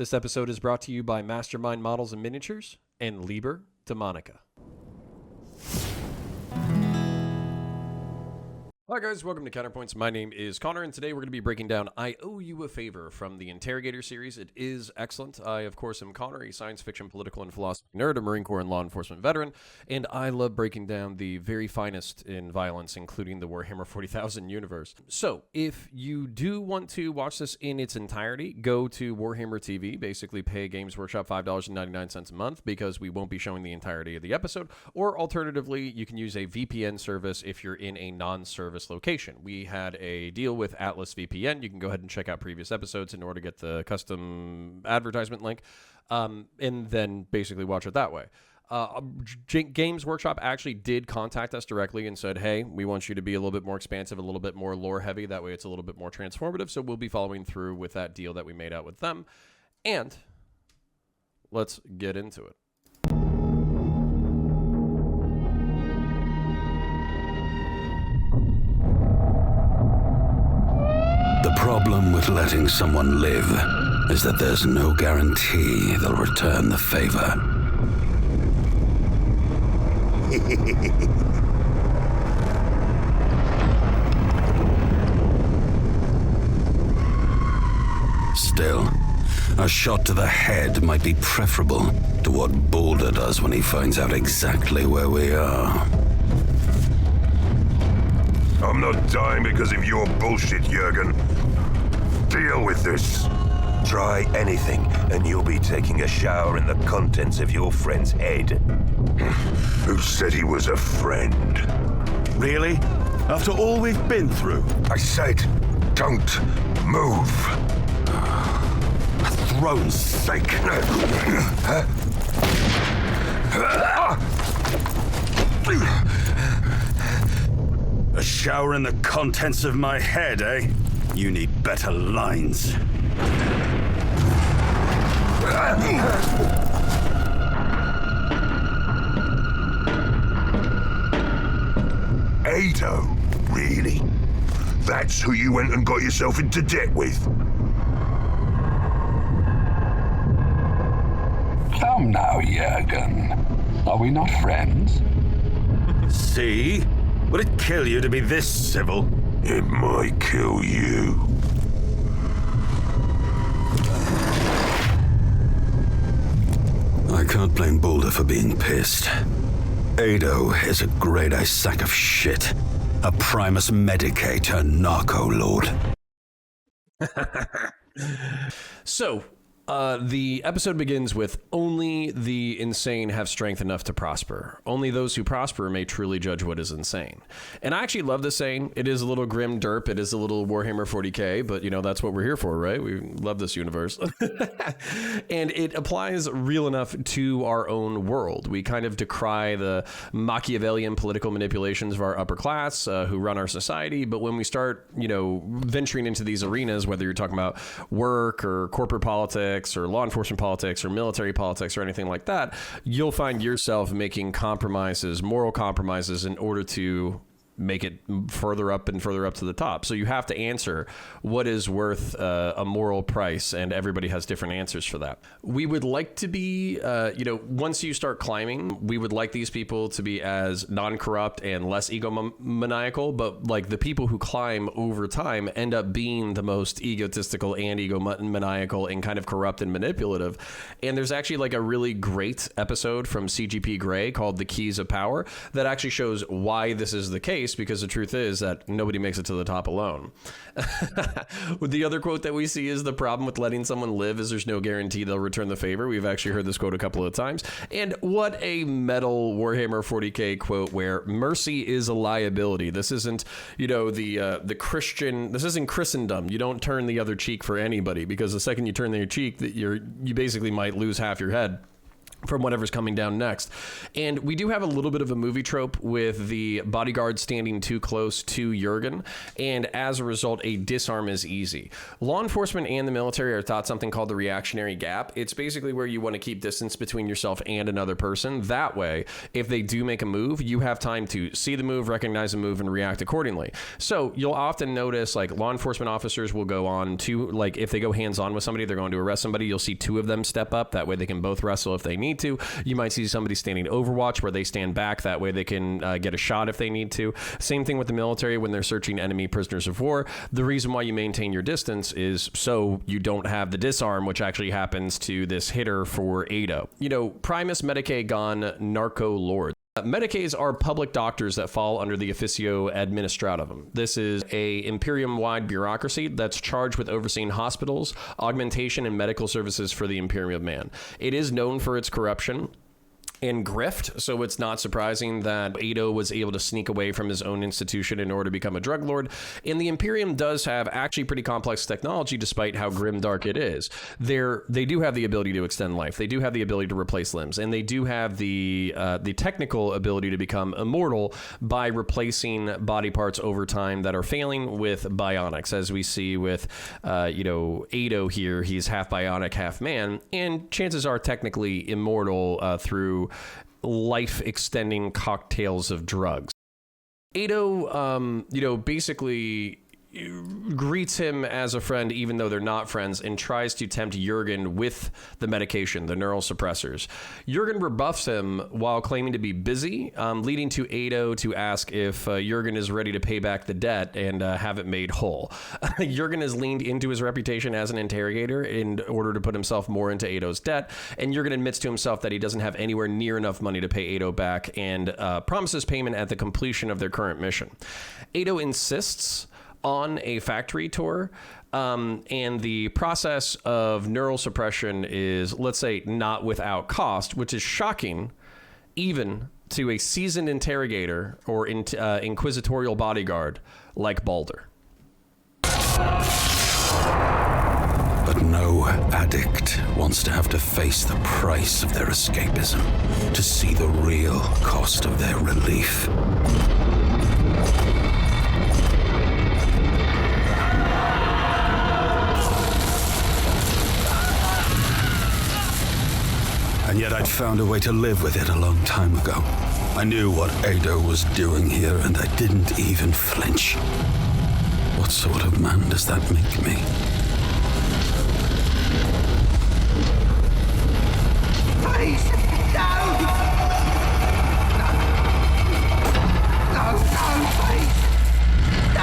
This episode is brought to you by Mastermind Models and Miniatures and Liber Demonica. Hi guys, welcome to Counterpoints. My name is Connor, and today we're going to be breaking down I Owe You a Favor from the Interrogator series. It is excellent. I, of course, am Connor, a science fiction, political, and philosophy nerd, a Marine Corps and law enforcement veteran, and I love breaking down the very finest in violence, including the Warhammer 40,000 universe. So, if you do want to watch this in its entirety, go to WarhammerTV, basically pay Games Workshop $5.99 a month, because we won't be showing the entirety of the episode, or alternatively, you can use a VPN service if you're in a non-service location. We had a deal with Atlas VPN. You can go ahead and check out previous episodes in order to get the custom advertisement link, and then basically watch it that way. Games Workshop actually did contact us directly and said, hey, we want you to be a little bit more expansive, a little bit more lore heavy. That way it's a little bit more transformative. So we'll be following through with that deal that we made out with them. And let's get into it. The problem with letting someone live is that there's no guarantee they'll return the favor. Still, a shot to the head might be preferable to what Boulder does when he finds out exactly where we are. I'm not dying because of your bullshit, Jurgen. Deal with this. Try anything, and you'll be taking a shower in the contents of your friend's head. Who said he was a friend? Really? After all we've been through? I said, don't move. For throne's sake. A shower in the contents of my head, eh? You need better lines. Ado? Really? That's who you went and got yourself into debt with? Come now, Jurgen. Are we not friends? See? Would it kill you to be this civil? It might kill you. I can't blame Boulder for being pissed. Ado is a grade-A sack of shit. A Primus Medicae turned narco lord. So, the episode begins with only the insane have strength enough to prosper. Only those who prosper may truly judge what is insane. And I actually love this saying. It is a little grim derp. It is a little Warhammer 40K, but you know, that's what we're here for, right? We love this universe. And it applies real enough to our own world. We kind of decry the Machiavellian political manipulations of our upper class who run our society. But when we start, you know, venturing into these arenas, whether you're talking about work or corporate politics, or law enforcement politics or military politics or anything like that, you'll find yourself making compromises, moral compromises, in order to make it further up and further up to the top. So you have to answer what is worth a moral price, and everybody has different answers for that. We would like to be, you know, once you start climbing, we would like these people to be as non-corrupt and less egomaniacal, but like the people who climb over time end up being the most egotistical and egomaniacal and kind of corrupt and manipulative. And there's actually like a really great episode from CGP Grey called The Keys of Power that actually shows why this is the case, because the truth is that nobody makes it to the top alone. The other quote that we see is the problem with letting someone live is there's no guarantee they'll return the favor. We've actually heard this quote a couple of times. And what a metal Warhammer 40K quote, where mercy is a liability. This isn't, you know, the Christian, this isn't Christendom. You don't turn the other cheek for anybody, because the second you turn the other cheek, you basically might lose half your head. from whatever's coming down next. And we do have a little bit of a movie trope with the bodyguard standing too close to Jurgen, and as a result, a disarm is easy. Law enforcement and the military are taught something called the reactionary gap. It's basically where you want to keep distance between yourself and another person. That way, if they do make a move, you have time to see the move, recognize the move, and react accordingly. So you'll often notice, like, law enforcement officers will go on to, like, if they go hands-on with somebody, they're going to arrest somebody, you'll see two of them step up. That way they can both wrestle if they need to. You might see somebody standing Overwatch where they stand back. That way they can get a shot if they need to. Same thing with the military when they're searching enemy prisoners of war. The reason why you maintain your distance is so you don't have the disarm, which actually happens to this hitter for Ado. You know, Primus Medicae Gone Narco Lord. Medicaes are public doctors that fall under the Officio Administrativum. This is a Imperium-wide bureaucracy that's charged with overseeing hospitals, augmentation, and medical services for the Imperium of Man. It is known for its corruption and grift, so it's not surprising that Ado was able to sneak away from his own institution in order to become a drug lord. And the Imperium does have actually pretty complex technology, despite how grimdark it is. They do have the ability to extend life. They do have the ability to replace limbs, and they do have the technical ability to become immortal by replacing body parts over time that are failing with bionics, as we see with Ado here. He's half bionic, half man, and chances are technically immortal through life-extending cocktails of drugs. Ado, basically greets him as a friend, even though they're not friends, and tries to tempt Jurgen with the medication, the neural suppressors. Jurgen rebuffs him while claiming to be busy, leading to Ado to ask if Jurgen is ready to pay back the debt and have it made whole. Jurgen has leaned into his reputation as an interrogator in order to put himself more into Ado's debt, and Jurgen admits to himself that he doesn't have anywhere near enough money to pay Ado back and promises payment at the completion of their current mission. Ado insists on a factory tour, and the process of neural suppression is, let's say, not without cost, which is shocking even to a seasoned interrogator or inquisitorial bodyguard like Balder. But no addict wants to have to face the price of their escapism, to see the real cost of their relief. And yet I'd found a way to live with it a long time ago. I knew what Ado was doing here, and I didn't even flinch. What sort of man does that make me? Please, no! No, please! No!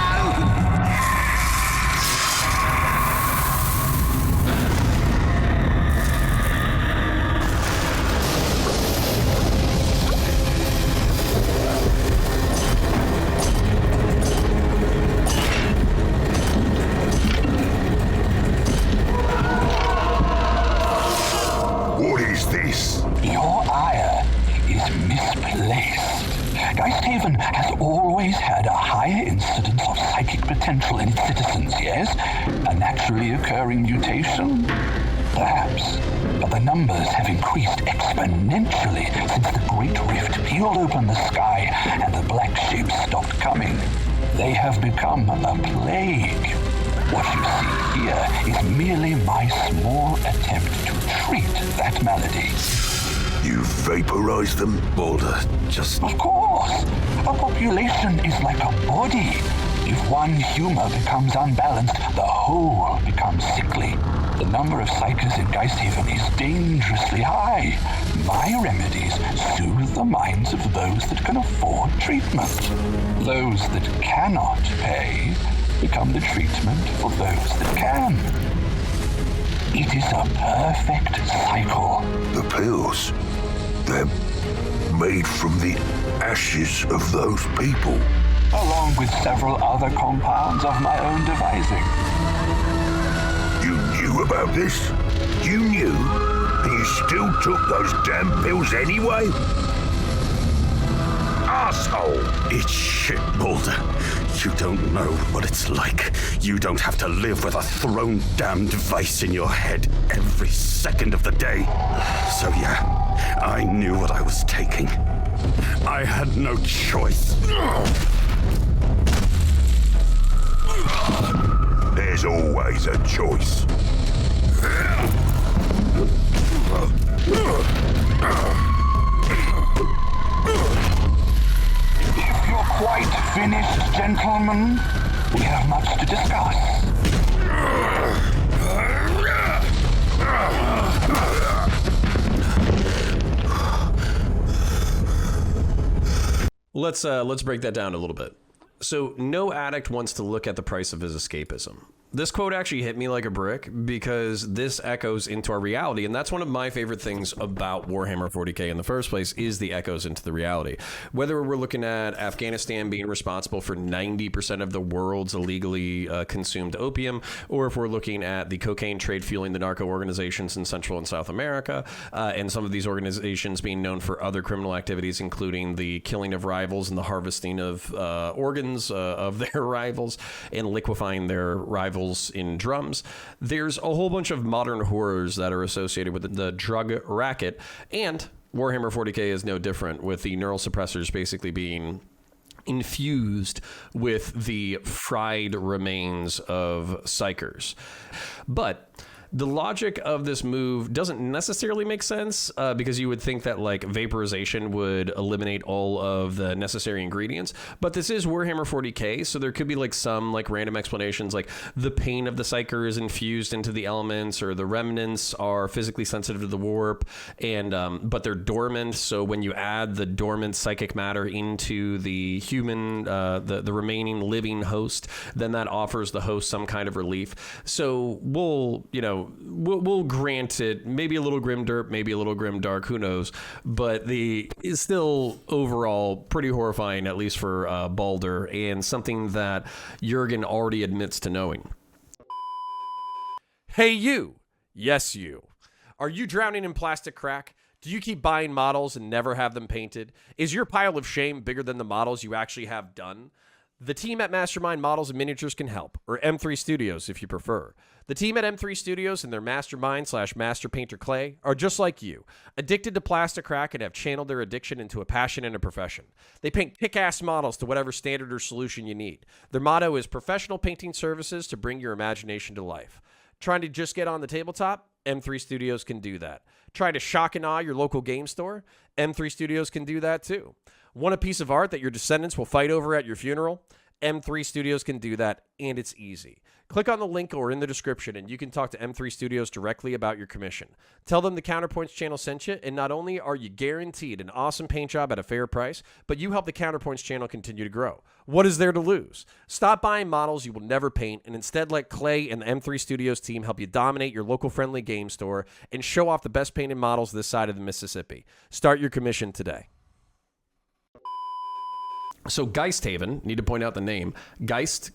Your ire is misplaced. Geisthaven has always had a higher incidence of psychic potential in its citizens, yes? A naturally occurring mutation? Perhaps. But the numbers have increased exponentially since the Great Rift peeled open the sky and the black ships stopped coming. They have become a plague. What you see here is merely my small attempt to treat that malady. You vaporized them? Balder, just... Of course. A population is like a body. If one humor becomes unbalanced, the whole becomes sickly. The number of psychers in Geisthaven is dangerously high. My remedies soothe the minds of those that can afford treatment. Those that cannot pay become the treatment for those that can. It is a perfect cycle. The pills, they're made from the ashes of those people. Along with several other compounds of my own devising. You knew about this? You knew? And you still took those damn pills anyway? asshole! It's shit, Boulder. You don't know what it's like. You don't have to live with a thrown-down device in your head every second of the day. So yeah, I knew what I was taking. I had no choice. There's always a choice. If you're quite finished, gentlemen, we have much to discuss. Let's break that down a little bit. So no addict wants to look at the price of his escapism. This quote actually hit me like a brick because this echoes into our reality, and that's one of my favorite things about Warhammer 40k in the first place is the echoes into the reality. Whether we're looking at Afghanistan being responsible for 90% of the world's illegally consumed opium, or if we're looking at the cocaine trade fueling the narco organizations in Central and South America, and some of these organizations being known for other criminal activities, including the killing of rivals and the harvesting of organs of their rivals and liquefying their rivals in drums. There's a whole bunch of modern horrors that are associated with the drug racket, and Warhammer 40k is no different, with the neural suppressors basically being infused with the fried remains of psychers. But the logic of this move doesn't necessarily make sense because you would think that like vaporization would eliminate all of the necessary ingredients, but this is Warhammer 40k, so there could be like some like random explanations, like the pain of the psyker is infused into the elements, or the remnants are physically sensitive to the warp, and but they're dormant, so when you add the dormant psychic matter into the human, the remaining living host, then that offers the host some kind of relief. So we'll grant it maybe a little grim derp, maybe a little grim dark, who knows, but it's still overall pretty horrifying, at least for Baldur, and something that Jurgen already admits to knowing. Hey you! Yes you. Are you drowning in plastic crack? Do you keep buying models and never have them painted? Is your pile of shame bigger than the models you actually have done? The team at Mastermind Models and Miniatures can help, or M3 Studios if you prefer. The team at M3 Studios and their Mastermind/Master Painter Clay are just like you, addicted to plastic crack and have channeled their addiction into a passion and a profession. They paint kick-ass models to whatever standard or solution you need. Their motto is professional painting services to bring your imagination to life. Trying to just get on the tabletop? M3 Studios can do that. Trying to shock and awe your local game store? M3 Studios can do that too. Want a piece of art that your descendants will fight over at your funeral? M3 Studios can do that, and it's easy. Click on the link or in the description, and you can talk to M3 Studios directly about your commission. Tell them the Counterpoints channel sent you, and not only are you guaranteed an awesome paint job at a fair price, but you help the Counterpoints channel continue to grow. What is there to lose? Stop buying models you will never paint, and instead let Clay and the M3 Studios team help you dominate your local friendly game store and show off the best painted models this side of the Mississippi. Start your commission today. So Geisthaven, need to point out the name, ghost,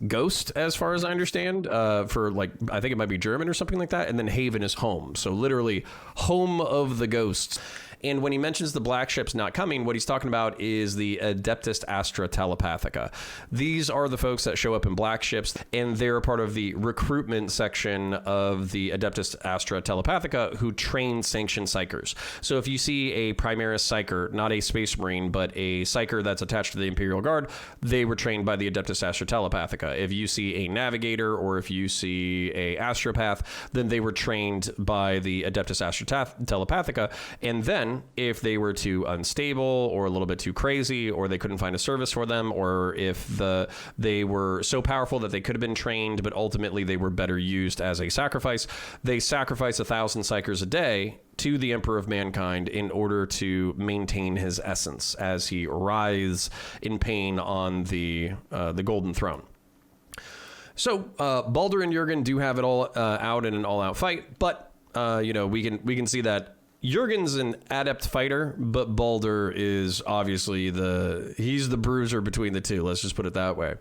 as far as I understand, for like, I think it might be German or something like that, and then Haven is home, so literally home of the ghosts. And when he mentions the black ships not coming, what he's talking about is the Adeptus Astra Telepathica. These are the folks that show up in black ships, and they're part of the recruitment section of the Adeptus Astra Telepathica, who train sanctioned psychers. So if you see a Primaris psycher, not a space marine, but a psycher that's attached to the Imperial Guard, they were trained by the Adeptus Astra Telepathica. If you see a navigator, or if you see a astropath, then they were trained by the Adeptus Astra Telepathica. And then if they were too unstable or a little bit too crazy, or they couldn't find a service for them, or if they were so powerful that they could have been trained, but ultimately they were better used as a sacrifice, they sacrifice 1,000 psychers a day to the Emperor of Mankind in order to maintain his essence as he writhes in pain on the Golden Throne. So Baldur and Jurgen do have it all out in an all-out fight, but we can see that Jurgen's an adept fighter, but Baldur is obviously he's the bruiser between the two. Let's just put it that way.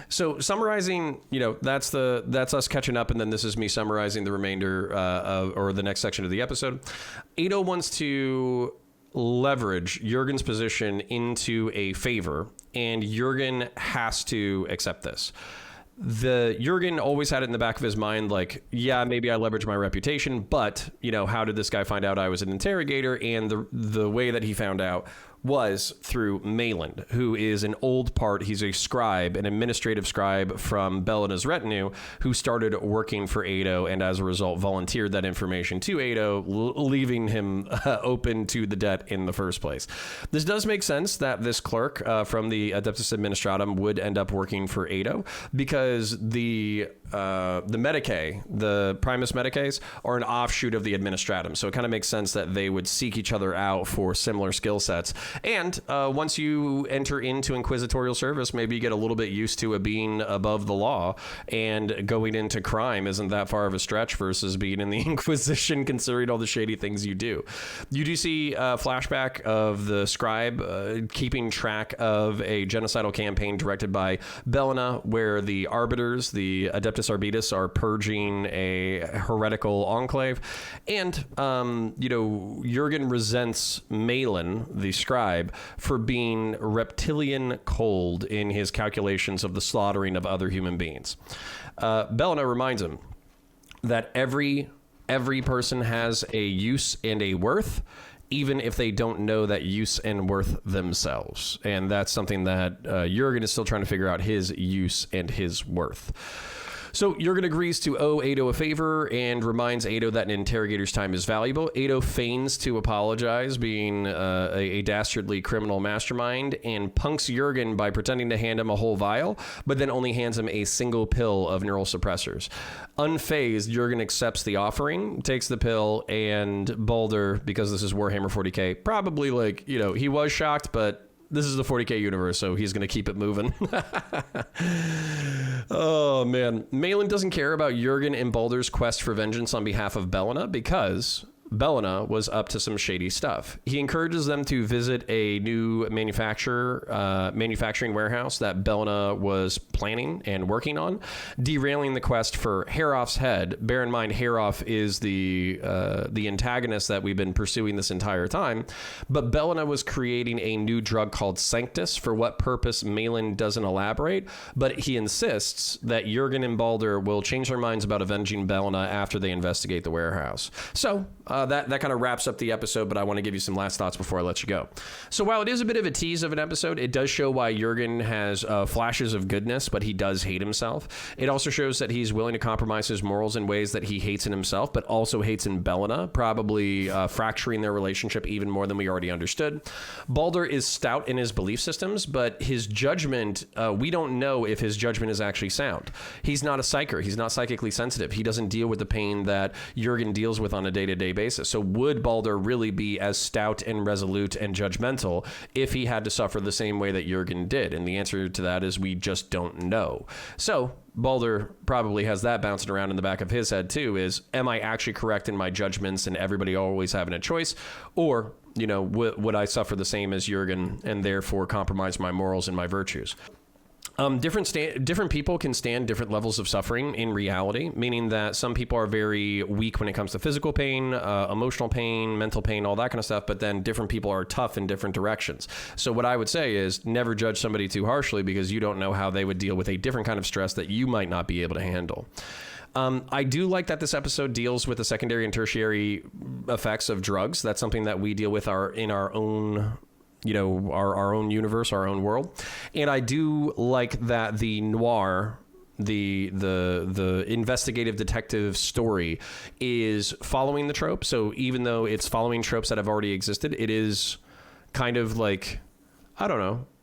So summarizing, that's us catching up, and then this is me summarizing the remainder or the next section of the episode. 801's to leverage Jurgen's position into a favor, and Jurgen has to accept this. Jurgen always had it in the back of his mind, like, yeah, maybe I leverage my reputation, but, you know, how did this guy find out I was an interrogator? And the way that he found out was through Mayland, who is an old part. He's a scribe, an administrative scribe from Belena's retinue, who started working for Ado and as a result volunteered that information to Ado, leaving him open to the debt in the first place. This does make sense that this clerk from the Adeptus Administratum would end up working for Ado, because the Medicae, the Primus Medicaes, are an offshoot of the Administratum. So it kind of makes sense that they would seek each other out for similar skill sets. And once you enter into inquisitorial service, maybe you get a little bit used to it being above the law, and going into crime isn't that far of a stretch versus being in the Inquisition, considering all the shady things you do. You do see a flashback of the scribe keeping track of a genocidal campaign directed by Belena, where the arbiters, the Adeptus Arbitus, are purging a heretical enclave. And, Jurgen resents Malin, the scribe, for being reptilian cold in his calculations of the slaughtering of other human beings. Belena reminds him that every person has a use and a worth, even if they don't know that use and worth themselves. And that's something that Jurgen is still trying to figure out, his use and his worth. So Jurgen agrees to owe Ado a favor and reminds Ado that an interrogator's time is valuable. Ado feigns to apologize, being a dastardly criminal mastermind, and punks Jurgen by pretending to hand him a whole vial, but then only hands him a single pill of neural suppressors. Unfazed, Jurgen accepts the offering, takes the pill, and Baldur, because this is Warhammer 40k, probably he was shocked, but this is the 40k universe, so he's going to keep it moving. Oh, man. Malin doesn't care about Jurgen and Baldur's quest for vengeance on behalf of Belena, because Belena was up to some shady stuff. He encourages them to visit a new manufacturing warehouse that Belena was planning and working on, derailing the quest for Herof's head. Bear in mind, Herof is the antagonist that we've been pursuing this entire time, but Belena was creating a new drug called Sanctus. For what purpose, Malin doesn't elaborate, but he insists that Jurgen and Baldur will change their minds about avenging Belena after they investigate the warehouse. So, that kind of wraps up the episode, but I want to give you some last thoughts before I let you go. So while it is a bit of a tease of an episode, it does show why Jurgen has flashes of goodness, but he does hate himself. It also shows that he's willing to compromise his morals in ways that he hates in himself, but also hates in Belena, probably fracturing their relationship even more than we already understood. Baldur is stout in his belief systems, but his judgment, we don't know if his judgment is actually sound. He's not a psyker. He's not psychically sensitive. He doesn't deal with the pain that Jurgen deals with on a day-to-day basis. So would Baldur really be as stout and resolute and judgmental if he had to suffer the same way that Jurgen did? And the answer to that is we just don't know. So Baldur probably has that bouncing around in the back of his head too, is, am I actually correct in my judgments and everybody always having a choice? Or, would I suffer the same as Jurgen and therefore compromise my morals and my virtues? Different people can stand different levels of suffering in reality, meaning that some people are very weak when it comes to physical pain, emotional pain, mental pain, all that kind of stuff, but then different people are tough in different directions. So what I would say is never judge somebody too harshly, because you don't know how they would deal with a different kind of stress that you might not be able to handle. I do like that this episode deals with the secondary and tertiary effects of drugs. That's something that we deal with in our own our own universe, our own world. And I do like that the noir, the investigative detective story, is following the trope. So even though it's following tropes that have already existed, it is kind of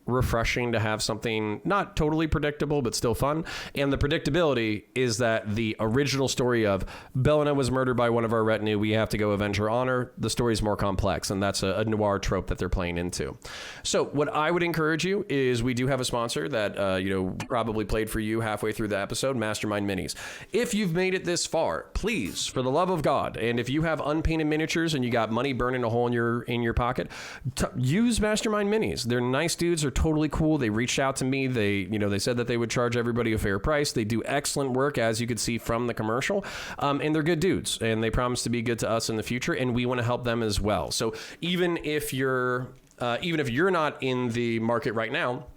refreshing to have something not totally predictable, but still fun. And the predictability is that the original story of Belena was murdered by one of our retinue, we have to go avenge her honor, the story is more complex, and that's a noir trope that they're playing into. So what I would encourage you is, we do have a sponsor that probably played for you halfway through the episode, Mastermind Minis. If you've made it this far, please, for the love of God, and if you have unpainted miniatures and you got money burning a hole in your pocket, use Mastermind Minis. They're nice dudes, they're totally cool. They reached out to me. They said that they would charge everybody a fair price. They do excellent work, as you could see from the commercial, and they're good dudes, and they promise to be good to us in the future, and we want to help them as well. So even if you're not in the market right now,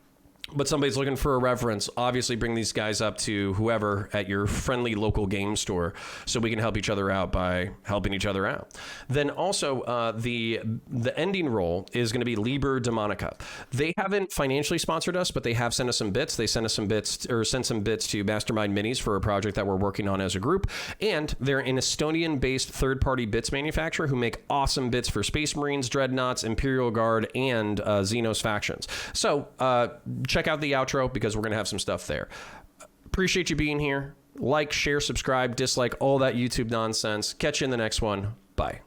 but somebody's looking for a reference, obviously bring these guys up to whoever at your friendly local game store so we can help each other out by helping each other out. Then also the ending role is going to be Liber Demonica. They haven't financially sponsored us, but they have sent us some bits. They sent some bits to Mastermind Minis for a project that we're working on as a group. And they're an Estonian-based third-party bits manufacturer who make awesome bits for Space Marines, Dreadnoughts, Imperial Guard, and Xenos factions. So check out the outro because we're going to have some stuff there. Appreciate you being here. Like, share, subscribe, dislike, all that YouTube nonsense. Catch you in the next one. Bye.